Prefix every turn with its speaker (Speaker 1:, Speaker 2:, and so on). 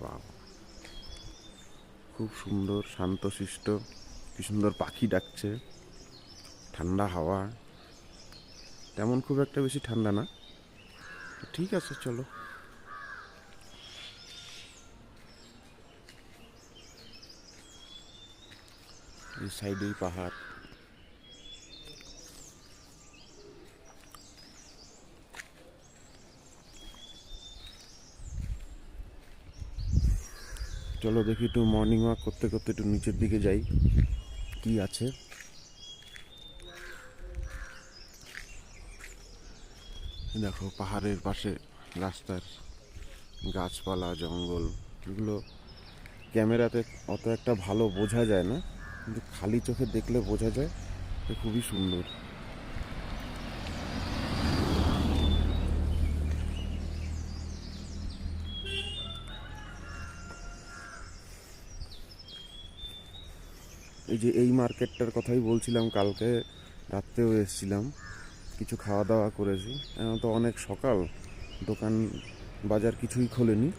Speaker 1: বাহ, খুব সুন্দর শান্তশিষ্ট, কি সুন্দর পাখি ডাকছে, ঠান্ডা হাওয়া, তেমন খুব একটা বেশি ঠান্ডা না। ঠিক আছে, চলো। এই সাইডেই পাহাড়। চলো দেখি, একটু মর্নিং ওয়াক করতে করতে একটু নিচের দিকে যাই, কি আছে। দেখো পাহাড়ের পাশে রাস্তার গাছপালা, জঙ্গল, এগুলো ক্যামেরাতে অত একটা ভালো বোঝা যায় না, কিন্তু খালি চোখে দেখলে বোঝা যায় যে খুবই সুন্দর। এই যে এই মার্কেটটার কথাই বলছিলাম, কালকে রাত্রেও এসেছিলাম, কিছু খাওয়া দাওয়া করেছি। এখন তো অনেক সকাল, দোকান বাজার কিছুই খোলেনি।